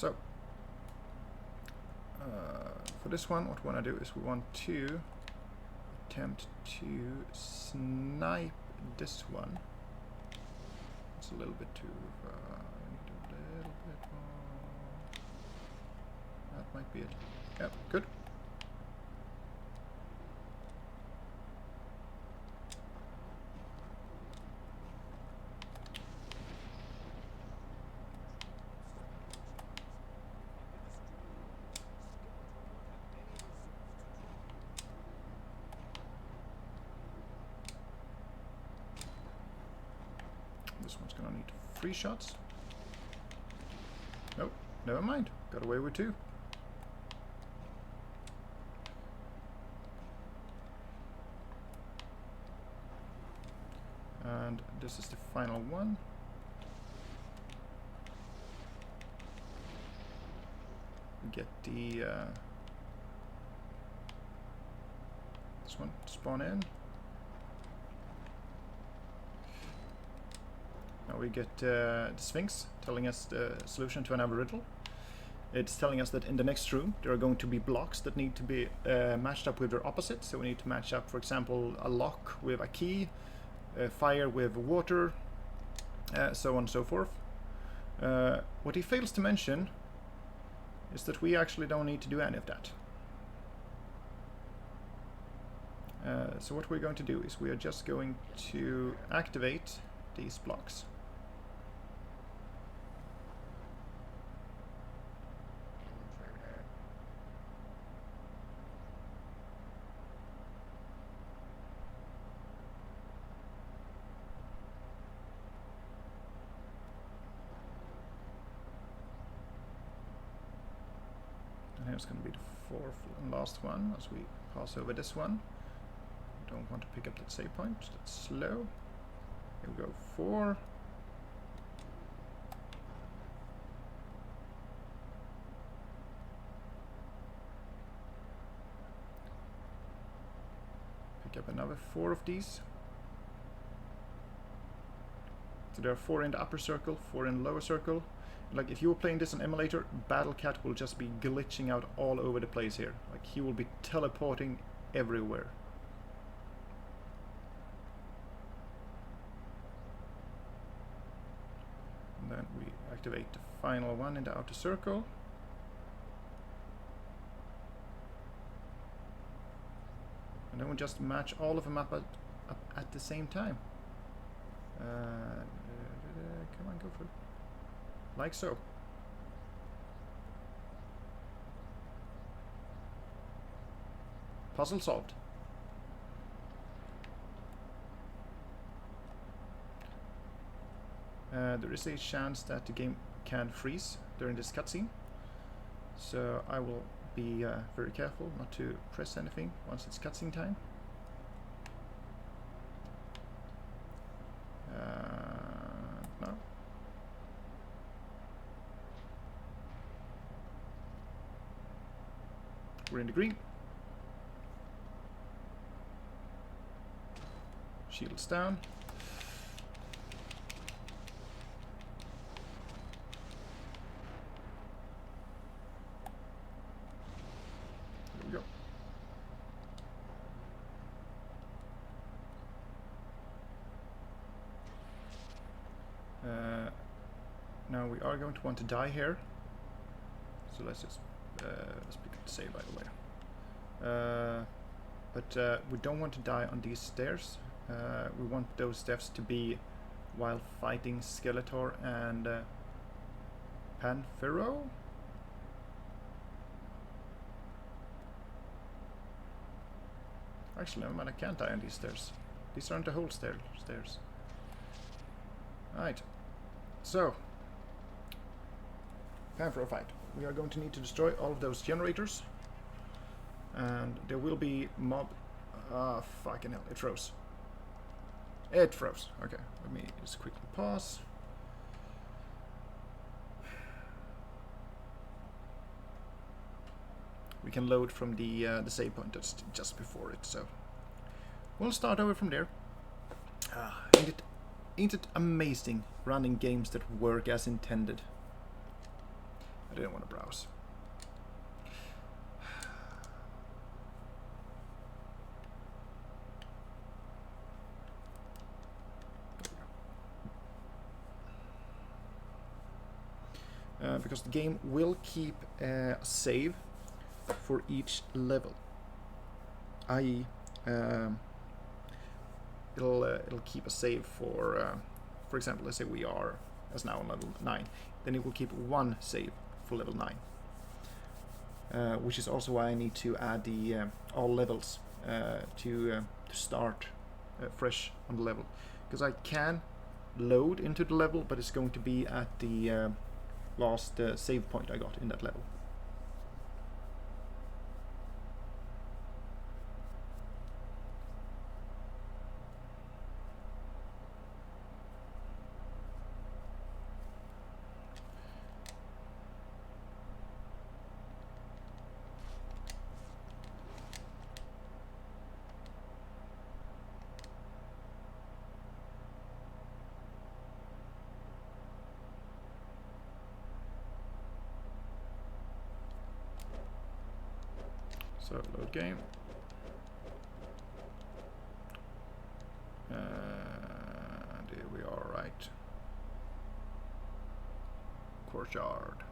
A: So, for this one, what we want to do is we want to attempt to snipe this one. It's a little bit too far. I need a little bit more. That might be it. Yep, good. This one's gonna need 3 shots. Nope, never mind. Got away with 2. And this is the final one. We get the this one spawn in. Now we get the Sphinx telling us the solution to another riddle. It's telling us that in the next room there are going to be blocks that need to be matched up with their opposite. So we need to match up, for example, a lock with a key, fire with water, so on and so forth. What he fails to mention is that we actually don't need to do any of that. So what we're going to do is we are just going to activate these blocks. And here's going to be the 4th and last one as we pass over this one. Don't want to pick up that save point, that's slow. Here we go, 4. Pick up another 4 of these. So there are 4 in the upper circle, 4 in the lower circle. Like if you were playing this on Emulator, Battlecat will just be glitching out all over the place here. Like he will be teleporting everywhere. And then we activate the final one in the outer circle. And then we just match all of them up at the same time. Come on, go for it. Like so. Puzzle solved. There is a chance that the game can freeze during this cutscene, so I will be very careful not to press anything once it's cutscene time. No. We're in the green. Shields down. There we go. Now we are going to want to die here. So let's just let's pick up the save, by the way. But we don't want to die on these stairs. We want those steps to be while fighting Skeletor and Pantor. Actually, never mind, I can't die on these stairs. These aren't the whole stairs. Alright. So, Pantor fight. We are going to need to destroy all of those generators. And there will be mob... Ah, fucking hell, it froze. It froze. Okay, let me just quickly pause. We can load from the save point that's just before it, so we'll start over from there. Ain't it amazing running games that work as intended? I didn't want to browse. Because the game will keep a save for each level, i.e. It'll keep a save for example, let's say we are as now on level 9, then it will keep one save for level 9, which is also why I need to add the all levels to start fresh on the level, because I can load into the level, but it's going to be at the last save point I got in that level. So load game. And here we are, right. Courtyard.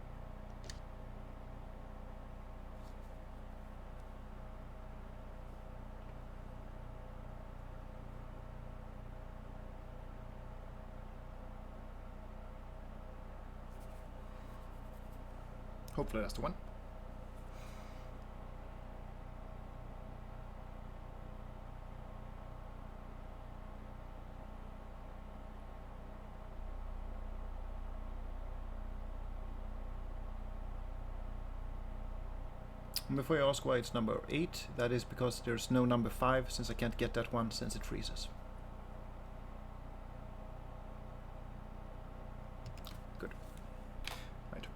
A: Hopefully that's the one. And before you ask why it's number 8, that is because there's no number 5, since I can't get that one since it freezes. Good. Right.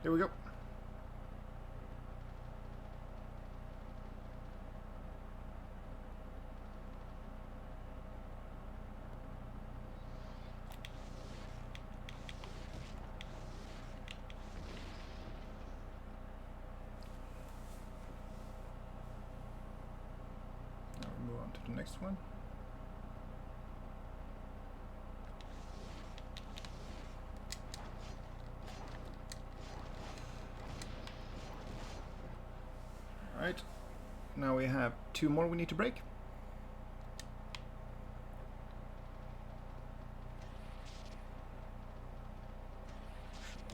A: There we go. The next one. All right, now we have 2 more we need to break.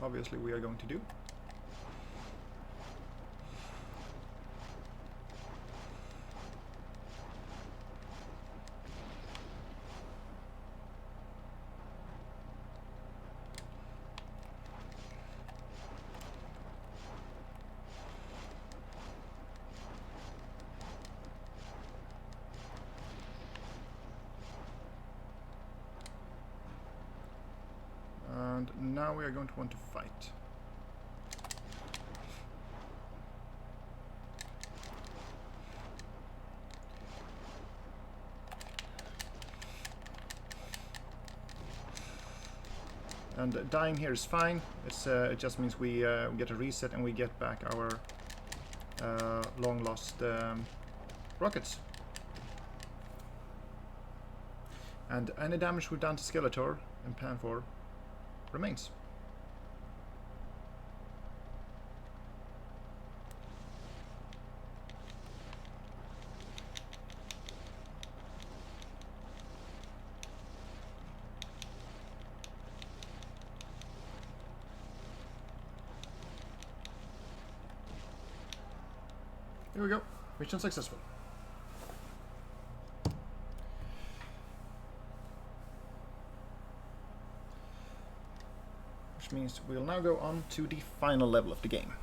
A: Obviously we are going to do. And now we are going to want to fight. And dying here is fine. It's it just means we get a reset and we get back our long lost rockets. And any damage we've done to Skeletor and Pantor remains. Here we go. Mission successful. Which means we'll now go on to the final level of the game.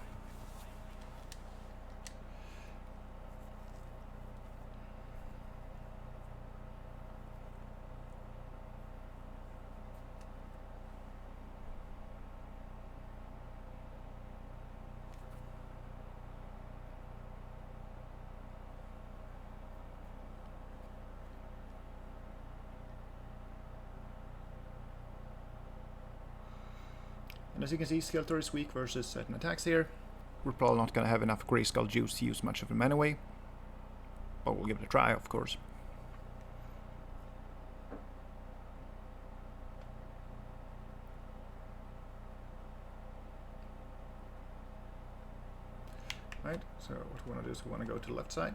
A: And as you can see, Skeletor is weak versus certain attacks here. We're probably not going to have enough Grayskull juice to use much of him anyway. But we'll give it a try, of course. Right, so what we want to do is we want to go to the left side.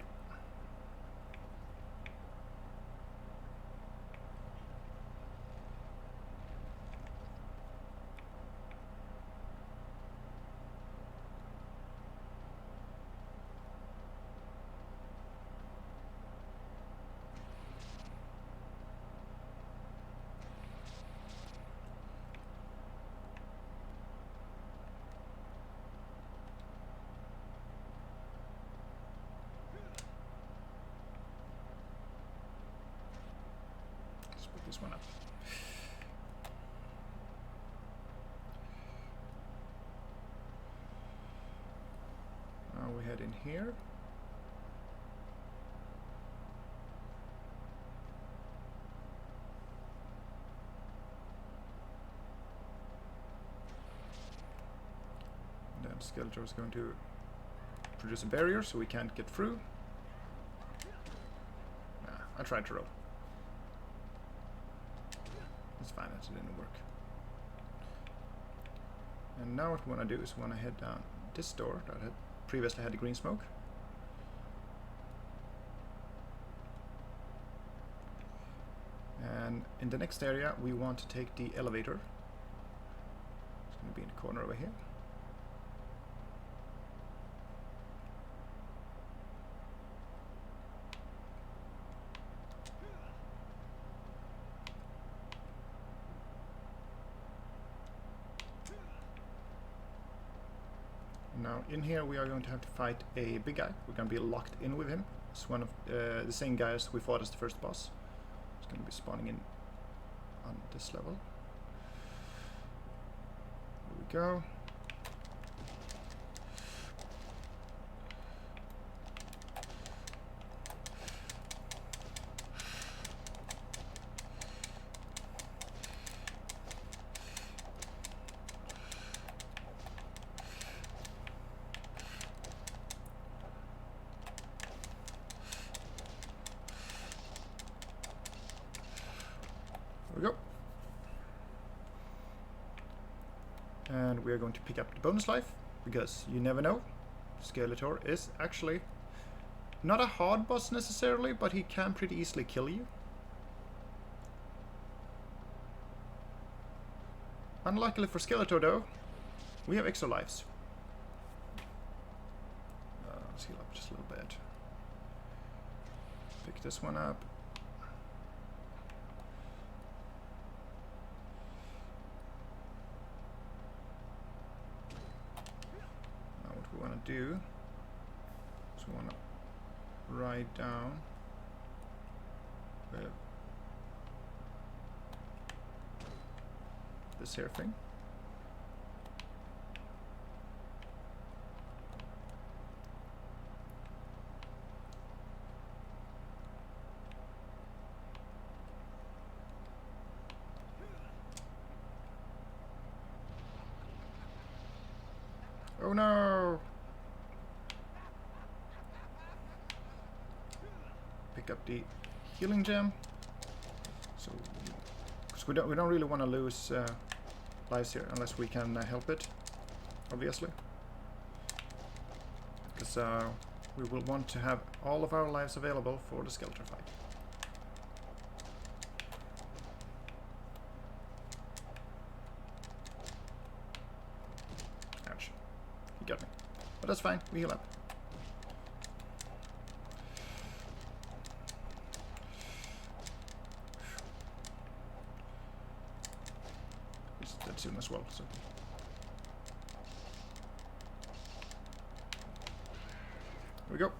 A: This one up. Now we head in here. And then Skeletor is going to produce a barrier so we can't get through. I tried to roll. It's fine, it didn't work. And now what we want to do is we want to head down this door that had previously had the green smoke. And in the next area we want to take the elevator. It's going to be in the corner over here. Now in here we are going to have to fight a big guy. We're going to be locked in with him. It's one of the same guys we fought as the first boss. It's going to be spawning in on this level. Here we go. There we go. And we are going to pick up the bonus life, because you never know. Skeletor is actually not a hard boss necessarily, but he can pretty easily kill you. Unluckily for Skeletor though, we have extra lives. Let's heal up just a little bit. Pick this one up. Do so we want to write down this here thing. Oh no! Pick up the healing gem, so because we don't really want to lose lives here unless we can help it, obviously, because we will want to have all of our lives available for the Skeletor fight. Ouch, he got me, but that's fine. We heal up. As well, so there we go.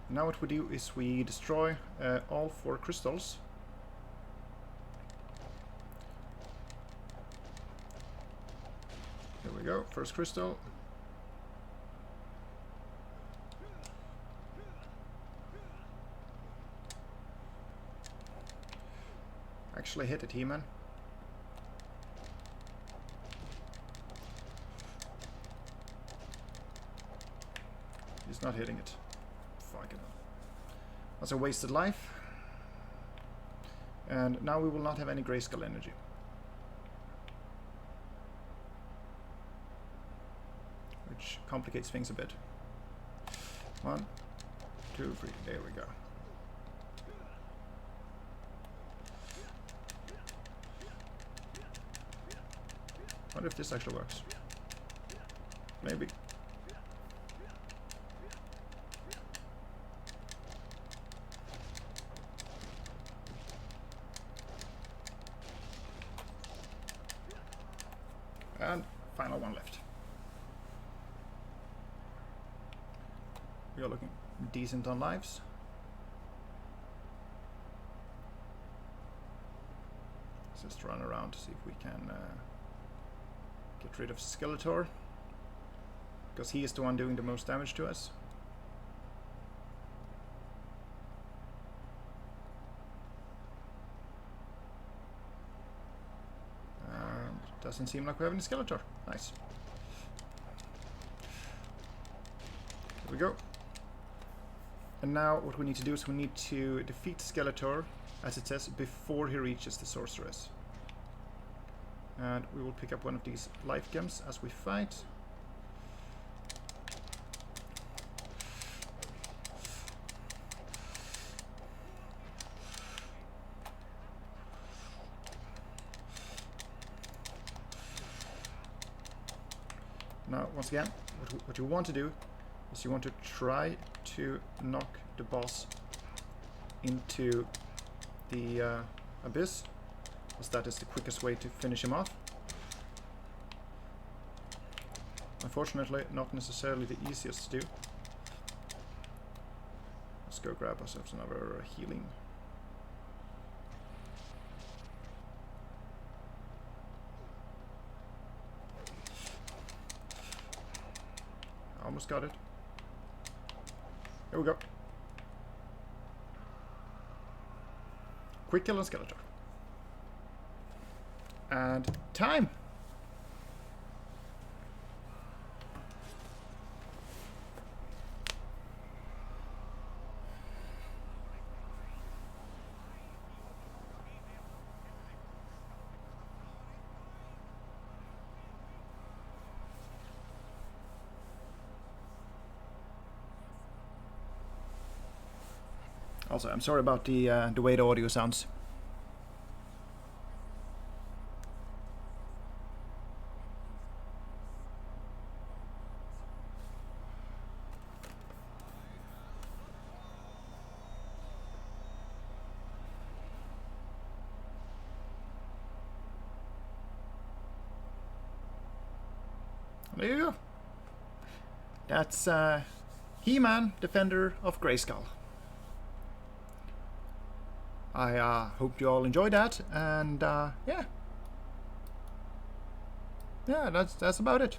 A: Now what we do is we destroy all 4 crystals. There we go, first crystal. actually hit it, He-Man. He's not hitting it. Fucking hell. That's a wasted life. And now we will not have any Grayskull energy. Which complicates things a bit. 1, 2, 3. There we go. Wonder if this actually works. Maybe. And final one left. We are looking decent on lives. Let's just run around to see if we can get rid of Skeletor, because he is the one doing the most damage to us. And doesn't seem like we have any Skeletor. Nice. Here we go. And now what we need to do is we need to defeat Skeletor, as it says, before he reaches the Sorceress. And we will pick up one of these life gems as we fight. Now, once again, what you want to do is you want to try to knock the boss into the abyss, because that is the quickest way to finish him off. Unfortunately, not necessarily the easiest to do. Let's go grab ourselves another healing. Almost got it. Here we go. Quick kill on Skeletor. And time! Also, I'm sorry about the way the audio sounds. There you go. That's He-Man, Defender of Grayskull. I hope you all enjoyed that, and yeah, that's about it.